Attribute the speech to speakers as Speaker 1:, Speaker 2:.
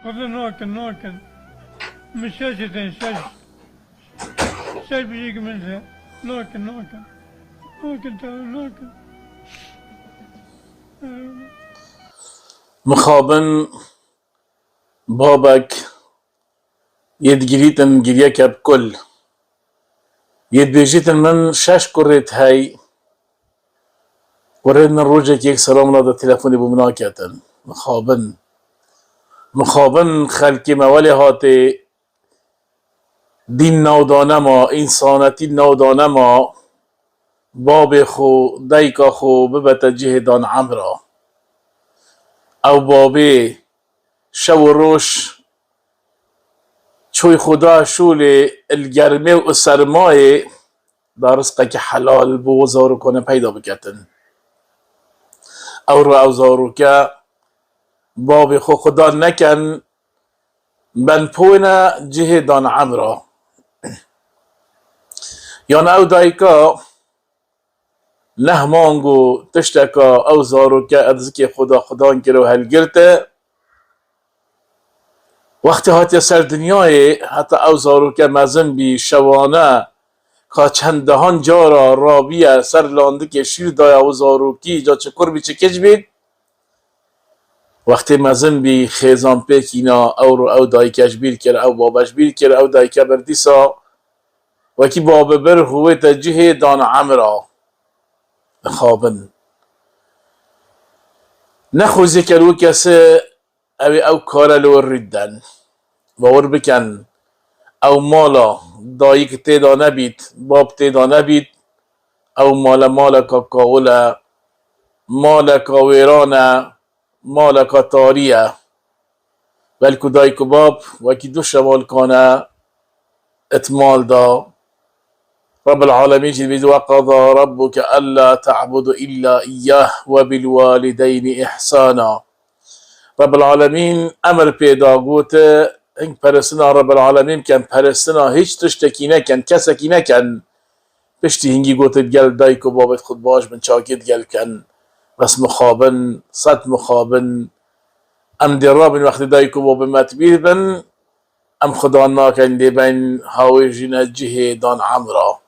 Speaker 1: خدا ناکن مشاشتين شاش بيجيك منها ناكن تعال ناكن
Speaker 2: مخابن بابك يدگريتن گريك بكل يدبيجيتن من شاش كريت هاي وريدنا روجك يك سلام لادا تلفوني بمناكتن مخابن خلقی مولی هاته دین نودانه ما انسانتی نودانه ما باب خو دیکا خو ببت جه دان عمرا او بابه شو روش چوی خدا شول الگرمه و سرمایه در رزقه که حلال بو زارو کنه پیدا بکتن او رو او زارو که باب خو خدا نکن من پوینا جه دان عمرا یان او دایکا نه مانگو تشتکا او زارو که ادزکی خدا انکرو هل گرته وقتی هاتی سر دنیای حتی او زارو که مزن بی شوانه که چندهان جارا رابیه سر لانده که شیر دای او زارو کی جا چکر بی چکش بید وقتی مزن بی خیزان پیکینا او رو او دایکش بیر کر او بابش بیر کر او دایکه بردیسا وکی باب بر هوی تجه دان عمرا خابن نخوزی کرو کسی او کارلو ردن باور بکن او مالا دایک تیدا نبید باب تیدا نبید او مالا کاولا مالا کاویرانا مالا کاتاریه بلکو دایکو باب وکی دو شوال کانه اتمال دا رب العالمين جل وقضى ربك ألا تعبدوا إلا إياه وبالوالدين إحسانا رب العالمين أمر پیدا گوته هنگ پرستنا رب العالمين كان پرستنا هیچ تشتکی نکن کسکی نکن پشتی هنگی گوته گل دایکو بابت خود باش من چاکید گل کن بس مخابن صد مخابن ام درابن وقت دایکو باب متبیر بن ام خدا ناکن دی بین هاوی جنجه دان عمرا